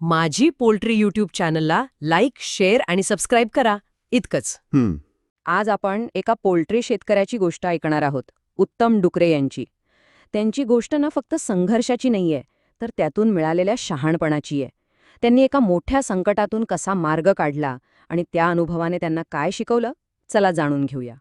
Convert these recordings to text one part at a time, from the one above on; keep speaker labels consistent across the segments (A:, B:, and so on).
A: माझी poultry YouTube चॅनलला like, share आणि सबस्क्राईब करा. इतकंच.
B: आज आपण एका पोल्ट्री शेतकऱ्याची गोष्ट ऐकणार आहोत, उत्तम डुकरे यांची. त्यांची गोष्ट ना फक्त संघर्षाची नाहीये, तर त्यातून मिळालेल्या शहाणपणाची आहे. त्यांनी एका मोठ्या संकटातून कसा मार्ग काढला आणि त्या अनुभवाने त्यांना काय शिकवलं, चला जाणून घेऊया.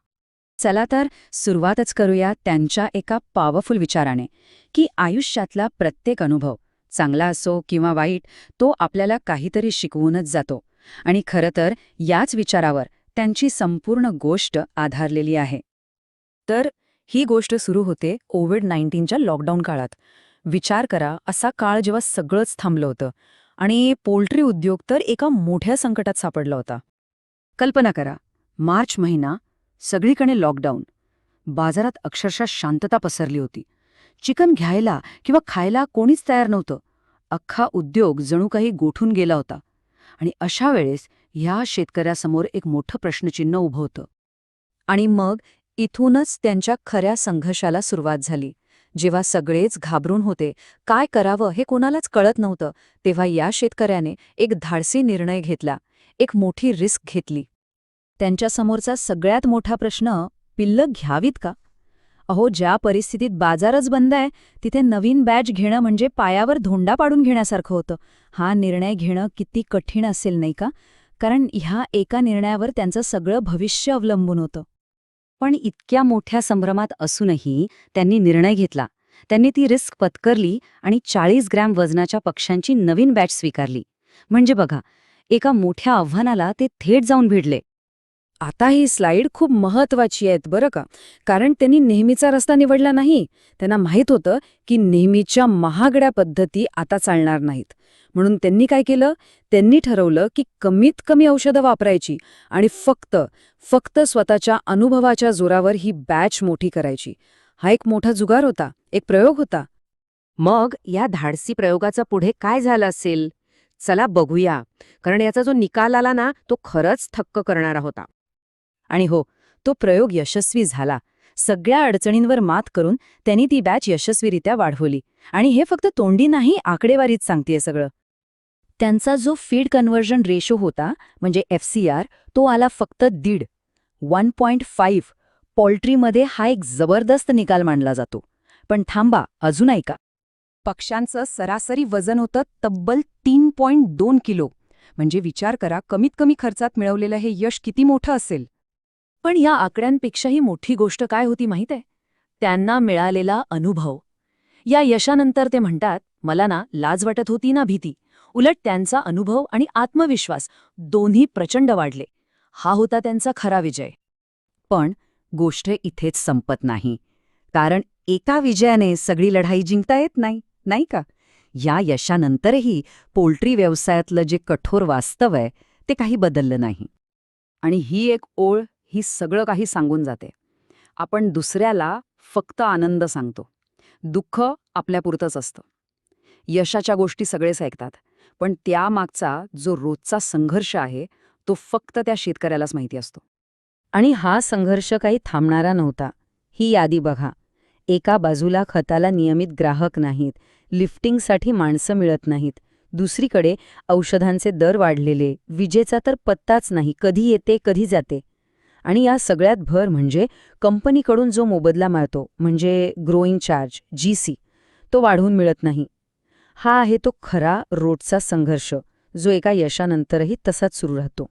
B: चला तर सुरुवातच करूया त्यांच्या एका पॉवरफुल विचाराने, की आयुष्यातला प्रत्येक अनुभव, चांगला असो किंवा वाईट, तो आपल्याला काहीतरी शिकवूनच जातो. आणि खरं तर याच विचारावर त्यांची संपूर्ण गोष्ट आधारलेली आहे. तर ही गोष्ट सुरू होते कोविड-19च्या लॉकडाऊन काळात. विचार करा, असा काळ जेव्हा सगळंच थांबलं होतं आणि पोल्ट्री उद्योग तर एका मोठ्या संकटात सापडला होता. कल्पना करा, मार्च महिना, सगळीकडे लॉकडाऊन. बाजारात अक्षरशः शांतता पसरली होती. चिकन घ्यायला किंवा खायला कोणीच तयार नव्हतं. अख्खा उद्योग जणू काही गोठून गेला होता. आणि अशा वेळेस ह्या शेतकऱ्यासमोर एक मोठं प्रश्नचिन्ह उभं होतं. आणि मग इथूनच त्यांच्या खऱ्या संघर्षाला सुरुवात झाली. जेव्हा सगळेच घाबरून होते, काय करावं हे कोणालाच कळत नव्हतं, तेव्हा या शेतकऱ्याने एक धाडसी निर्णय घेतला, एक मोठी रिस्क घेतली. त्यांच्यासमोरचा सगळ्यात मोठा प्रश्न, पिल्लं घ्यावीत का? अहो, ज्या परिस्थितीत बाजारच बंद आहे, तिथे नवीन बॅच घेणं म्हणजे पायावर धोंडा पाडून घेण्यासारखं होतं. हा निर्णय घेणं किती कठीण असेल नाही का? कारण ह्या एका निर्णयावर त्यांचं सगळं भविष्य अवलंबून होतं. पण इतक्या मोठ्या संभ्रमात असूनही त्यांनी निर्णय घेतला. त्यांनी ती रिस्क पत्करली आणि 40 ग्रॅम वजनाच्या पक्ष्यांची नवीन बॅच स्वीकारली. म्हणजे बघा, एका मोठ्या आव्हानाला ते थेट जाऊन भिडले. आता ही स्लाईड खूप महत्वाची आहे बरं का, कारण त्यांनी नेहमीचा रस्ता निवडला नाही. त्यांना माहीत होतं की नेहमीच्या महागड्या पद्धती आता चालणार नाहीत. म्हणून त्यांनी काय केलं? त्यांनी ठरवलं की कमीत कमी औषधं वापरायची आणि फक्त स्वतःच्या अनुभवाच्या जोरावर ही बॅच मोठी करायची. हा एक मोठा जुगार होता, एक प्रयोग होता. मग या धाडसी प्रयोगाचा पुढे काय झालं असेल? चला बघूया, कारण याचा जो निकाल आला ना, तो खरंच थक्क करणारा होता. आणि हो, तो प्रयोग यशस्वी झाला. सगळ्या अडचणींवर मात करून त्यांनी ती बॅच यशस्वीरित्या वाढवली. आणि हे फक्त तोंडी नाही, आकडेवारीच सांगतेय सगळं. त्यांचा जो फीड कन्व्हर्जन रेशो होता, म्हणजे FCR, तो आला फक्त 1.5. पोल्ट्रीमध्ये हा एक जबरदस्त निकाल मानला जातो. पण थांबा, अजून ऐका. पक्ष्यांचं सरासरी वजन होतं तब्बल 3.2 किलो. म्हणजे विचार करा, कमीत कमी खर्चात मिळवलेलं हे यश किती मोठं असेल. पण या आकड्यांपेक्षाही मोठी गोष्ट काय होती माहीत आहे? त्यांना मिळालेला अनुभव. या यशानंतर ते म्हणतात, मला ना लाज वाटत होती ना भीती. उलट त्यांचा अनुभव आणि आत्मविश्वास दोन्ही प्रचंड वाढले. हा होता त्यांचा खरा विजय. पण गोष्ट इथेच संपत नाही. कारण एका विजयाने सगळी लढाई जिंकता येत नाही, नाही का? या यशानंतरही पोल्ट्री व्यवसायातलं जे कठोर वास्तव आहे, ते काही बदललं नाही. आणि ही एक ओळ ही सगळं काही सांगून जाते. आपण दुसऱ्याला फक्त आनंद सांगतो. दुःख आपल्यापुरतंच असतं. यशाच्या गोष्टी सगळेच ऐकतात, पण त्यामागचा जो रोजचा संघर्ष आहे, तो फक्त त्या शेतकऱ्यालाच माहिती असतो. आणि हा संघर्ष काही थांबणारा नव्हता. ही यादी बघा. एका बाजूला खताला नियमित ग्राहक नाहीत, लिफ्टिंगसाठी माणसं मिळत नाहीत. दुसरीकडे औषधांचे दर वाढलेले, विजेचा तर पत्ताच नाही, कधी येते कधी जाते. आणि या सगळ्यात भर म्हणजे कंपनीकडून जो मोबदला मिळतो, म्हणजे ग्रोईंग चार्ज, GC, तो वाढवून मिळत नाही. हा आहे तो खरा रोजचा संघर्ष, जो एका यशानंतरही तसाच सुरू राहतो.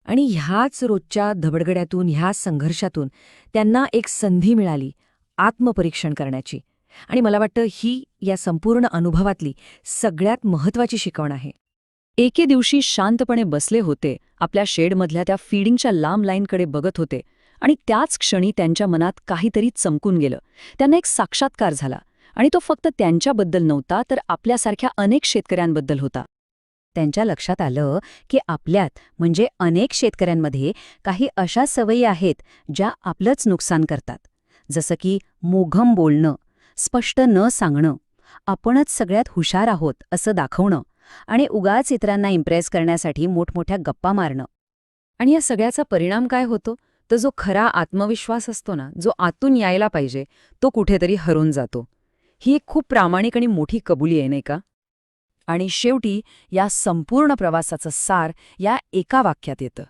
B: आणि ह्याच रोजच्या धबडगड्यातून, ह्या संघर्षातून त्यांना एक संधी मिळाली आत्मपरीक्षण करण्याची. आणि मला वाटतं ही या संपूर्ण अनुभवातली सगळ्यात महत्त्वाची शिकवण आहे. एके दिवशी शांतपणे बसले होते, आपल्या शेडमधल्या त्या फीडिंगच्या लांब लाईनकडे बघत होते. आणि त्याच क्षणी त्यांच्या मनात काहीतरी चमकून गेलं. त्यांना एक साक्षात्कार झाला. आणि तो फक्त त्यांच्याबद्दल नव्हता, तर आपल्यासारख्या अनेक शेतकऱ्यांबद्दल होता. त्यांच्या लक्षात आलं की आपल्यात, म्हणजे अनेक शेतकऱ्यांमध्ये, काही अशा सवयी आहेत ज्या आपलंच नुकसान करतात. जसं की मोघम बोलणं, स्पष्ट न सांगणं, आपणच सगळ्यात हुशार आहोत असं दाखवणं, आणि उगाच इतरांना इम्प्रेस करण्यासाठी मोठमोठ्या गप्पा मारणं. आणि या सगळ्याचा परिणाम काय होतो? तर जो खरा आत्मविश्वास असतो ना, जो आतून यायला पाहिजे, तो कुठेतरी हरवून जातो. ही एक खूप प्रामाणिक आणि मोठी कबुली आहे, नाही का? आणि शेवटी या संपूर्ण प्रवासाचं सार या एका वाक्यात येतं.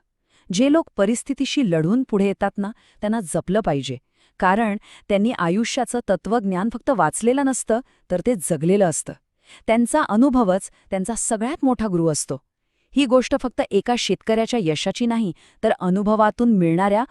B: जे लोक परिस्थितीशी लढून पुढे येतात ना, त्यांना जपलं पाहिजे. कारण त्यांनी आयुष्याचं तत्वज्ञान फक्त वाचलेलं नसतं, तर ते जगलेलं असतं. त्यांचा अनुभवच त्यांचा सगळ्यात मोठा गुरु असतो. ही गोष्ट फक्त एका शेतकऱ्याच्या यशाची नाही, तर अनुभवातून मिळणाऱ्या